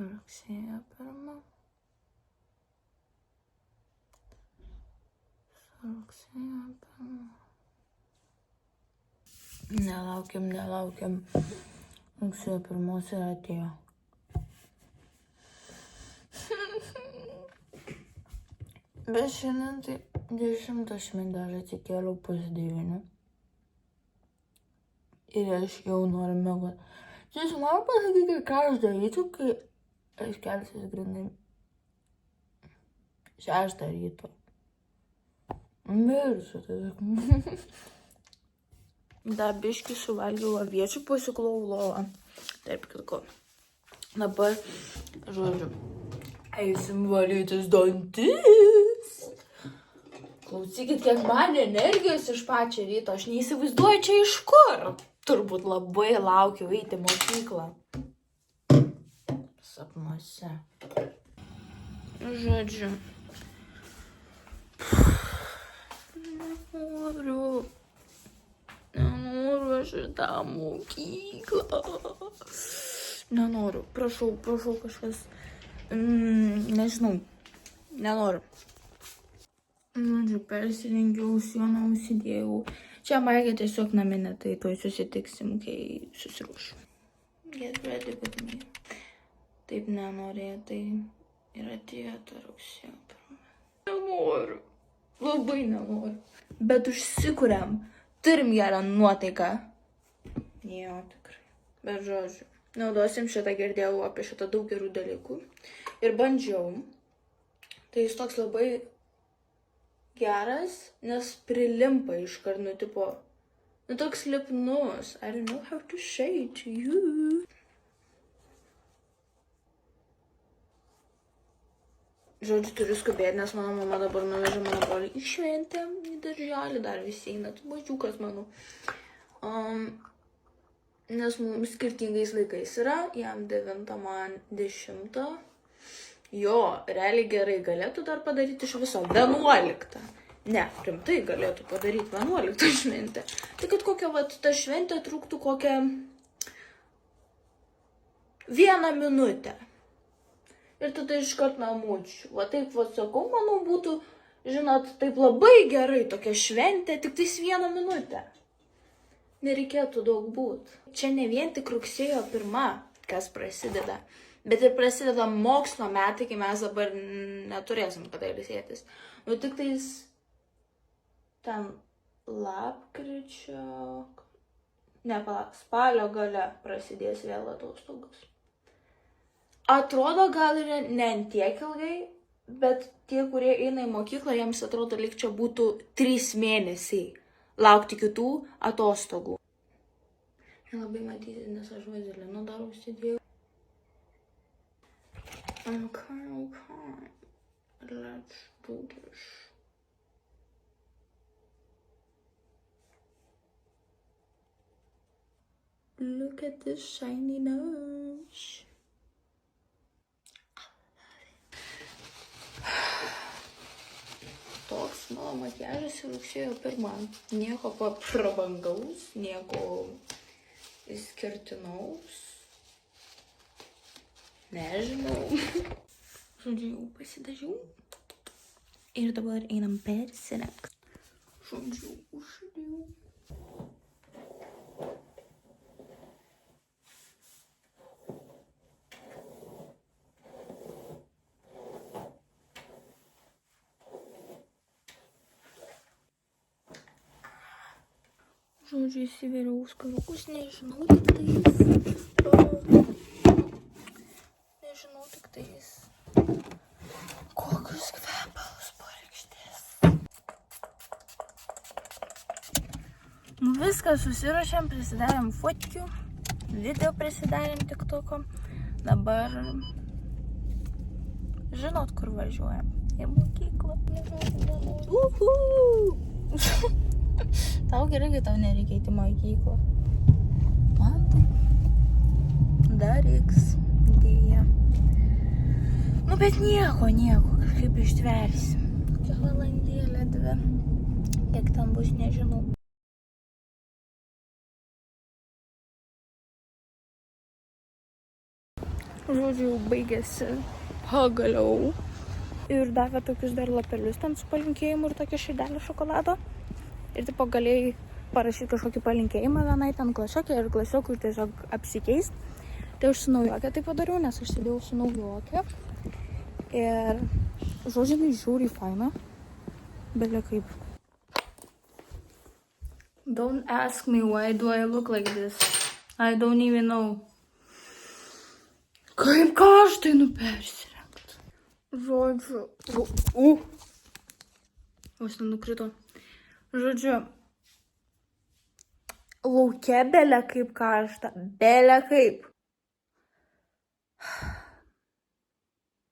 Rugsėjo 1. Rugsėjo 1. Nelaukiam. Rugsėjo 1 ir atėjo. Bet šiandien tai 10 dar atsikėliau 8:30. Ir aš jau noriu miegoti. Jūs noriu pasakyti, ką aš daryčiau, kai aš kelsiuosi grynai 6 ryto. Mirsiu tiesiog. Dar biškį suvalgiau aviečių, pasiklau lovą. Taip, kitko. Dabar, žodžiu, eisim valytis dantis. Klausykit, kiek man energijos iš pačio ryto. Aš neįsivaizduoju čia iš kur. Turbūt labai laukiu eiti į mokyklą. Sapnuose. Žodžiu. Nenoriu aš į tą mokyklą. Nenoriu. Prašau kažkas. Nežinau. Nenoriu. Žodžiu, persirengiau, sijoną užsidėjau. Čia Maikė tiesiog naminė, tai tuoj susitiksim, kai susiruošiu. Get ready with me. Taip nenorėtai ir atėjo ta rugsėjo 1. Nenoriu. Labai nenoriu. Bet užsikuriam. Turim gerą nuotaiką. Jo, tikrai. Bet žodžiu, naudosim šitą, girdėjau apie šitą daug gerų dalykų. Ir bandžiau. Tai jis toks labai geras, nes prilimpa iškart, tipo, toks lipnus. I don't know how to say to you. Žodžiu, turiu skubėti, nes mano mama dabar nuvežė mano brolį į šventę, į darželį, dar visi eina, tai mažiukas mano. Nes mums skirtingais laikais yra, jam 9, man 10. Jo, realiai gerai galėtų dar padaryti iš viso 11. Ne, rimtai galėtų padaryti 11 šventę. Tai kad kokia ta šventė truktų kokią 1 minutę. Ir tada iškart namučiu. Va taip sakau, manau būtų, žinot, taip labai gerai tokia šventė, tik tais 1 minutę. Nereikėtų daug būti. Čia ne vien tik rugsėjo 1, kas prasideda. Bet ir prasideda mokslo metai, kai mes dabar neturėsim kada ilsėtis. Nu tik tais ten lapkričio, spalio gale prasidės vėl atostogos. Atrodo gal ir ne tiek ilgai, bet tie, kurie eina į mokyklą, jiems atrodo lyg čia būtų 3 mėnesiai laukti kitų atostogų. Nelabai matyti, nes aš vazelinu dar užsidėjau. Okay. Let's do this. Look at this shiny nose. Toks mano makiažas rugsėjo 1. Nieko prabangaus, nieko išskirtinaus. Nežinau. Žodžiu, jau pasidažiau. Ir dabar einam persirengti. Žodžiu, užsidėjau. Žodžiu, įsivėriau skarukus, nežinau tik tais. Kokius kvepalus pareikštės. Viską susiruošėm, prisidarėm fotkių, video prisidarėm TikToko. Dabar žinot, kur važiuojam. Į mokyklą. Tau gerai, kai tau nereikia eiti į mokyklą. Man tai dar reiks dėja. Nu, bet nieko, kažkaip ištversim. Kokia valandėlė 2. Kiek ten bus, nežinau. Žodžiu, jau baigėsi pagaliau. Ir davė tokius dar lapelius ten su palinkėjimu ir tokia širdelė šokolado. Ir tipo galėjai parašyti kažkokį palinkėjimą vienai ten klasiokė ir klasiokui tiesiog apsikeist. Tai aš su naujokė tai padariau, nes aš sėdėjau su naujokė. Ir žodžiu, tai žiūri faina. Belia kaip. Don't ask me why do I look like this. I don't even know. Kaip karštai persirengti. Žodžiu. Vos nenukrito. Žodžiu. Lauke belia kaip karšta. Belia kaip.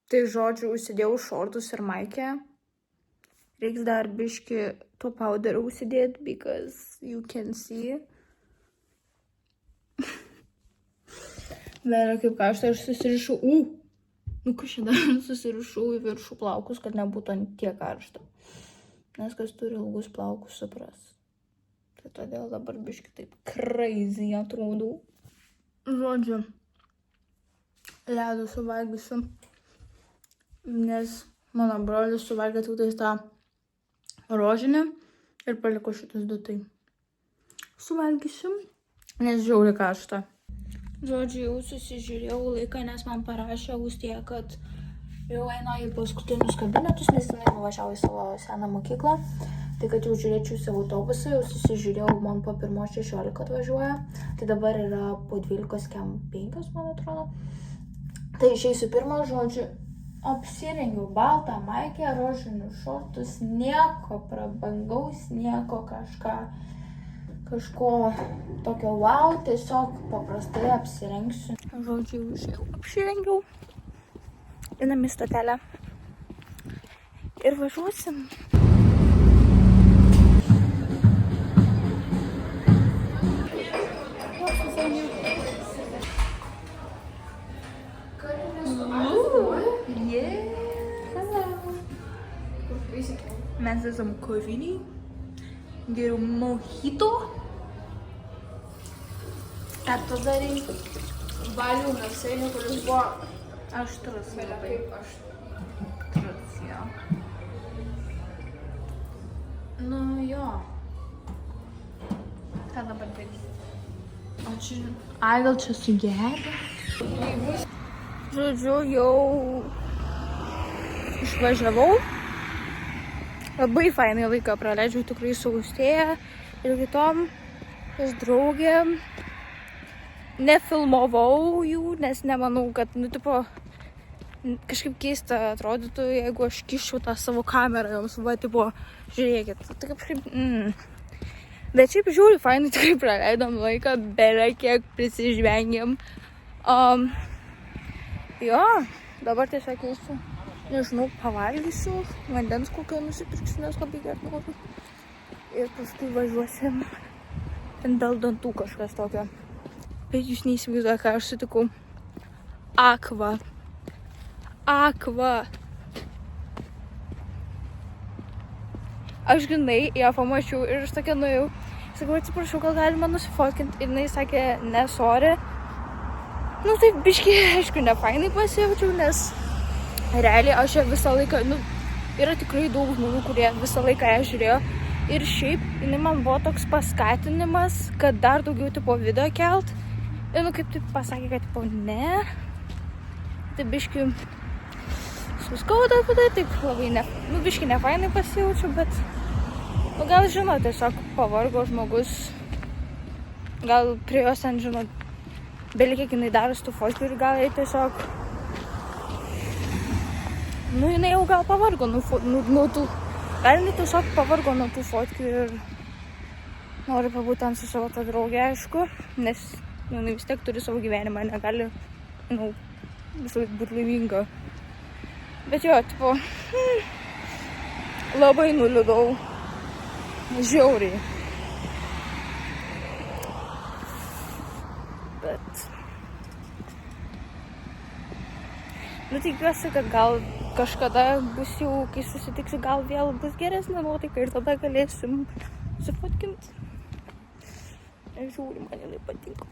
Tai žodžiu, užsidėjau šortus ir maikę. Reiks dar biški to powderio užsidėti, because you can see. Belia kaip karšta, aš susirišau. Kas čia dar susirišau į viršų plaukus, kad nebūtų ant tiek karšta. Nes kas turi ilgus plaukus, supras. Tai todėl dabar biški taip crazy atrodau. Žodžiu, ledų suvalgysiu. Nes mano brolis suvalgė tik tą rožinę ir paliko šitus du tai. Suvalgysiu, nes žiauriai karšta. Žodžiu, jau susižiūrėjau laiką, nes man parašė Austėja, kad jau eina į paskutinius kabinetus, nes jinai nuvažiavo į savo seną mokyklą. Tai kad jau žiūrėčiau savo autobusą, jau susižiūrėjau, man po 1:16 atvažiuoja. Tai dabar yra po 12:05, man atrodo. Tai išeisiu pirmą, žodžiu, apsirengiau baltą maikę, rožinius šortus, nieko prabangaus, nieko kažko tokio wow, tiesiog paprastai apsirengsiu. Žodžiu, jau apsirengiau. Einam į stotelę. Ir važiuosim. Mes esam kaviniai. Geriau mojito. Ir tada reikia valių mėsainių, kuris buvo aštrus. Labai aštrus, jo. Nu jo. Ką dabar daryti? Ai, gal čia sugerė? Žodžiu, jau išvažiavau. Labai fainai laiką praleidžiau tikrai su Austėja ir kitom draugėm. Nefilmavau jų, nes nemanau, kad, kažkaip keista atrodytų, jeigu aš kiščiau tą savo kamerą joms, žiūrėkit. Tai kažkaip, Bet šiaip žiūri, fainai tikrai praleidom laiką, belia kiek prisižvengėm. Jo, dabar tiesiog eisiu. Nežinau, pavalgysiu, vandens kokio nusipirksiu, nes labai gerai noriu. Ir paskui važiuosim dėl dantų kažkas tokio. Bet jūs neįsivaizduoja, ką aš sutikau. Aqua. Aš grynai ją pamačiau ir aš tokia nuėjau. Sakau, atsiprašau, gal galima nusifotkinti. Ir jinai sakė, ne, sorry. Taip biški, aišku, nefainai pasijaučiau, nes realiai aš ją visą laiką, yra tikrai daug žmonių, kurie visą laiką ją žiūrėjo. Ir šiaip, jinai man buvo toks paskatinimas, kad dar daugiau video kelt. Ir kaip taip pasakė, kad ne. Tai biški suskauda apie tai, taip labai biški nefainai pasijaučiu, bet gal žino, tiesiog pavargo žmogus. Gal prie jos ten žino, belia kiek jinai daro su tų fotkių ir gal jai tiesiog jinai jau gal pavargo nuo tų. Gal jinai tiesiog pavargo nuo tų fotkių ir nori pabūti ten su savo tą draugę, aišku, nes jinai vis tiek turi savo gyvenimą, negali, visą laiką būti laiminga. Bet jo, labai nuliūdau. Žiauriai. Bet tikiuosi, kad gal kažkada bus jau, kai susitiksiu, gal vėl bus geresnė nuotaika ir tada galėsim sufotkinti. Žiūri, man jinai patinka.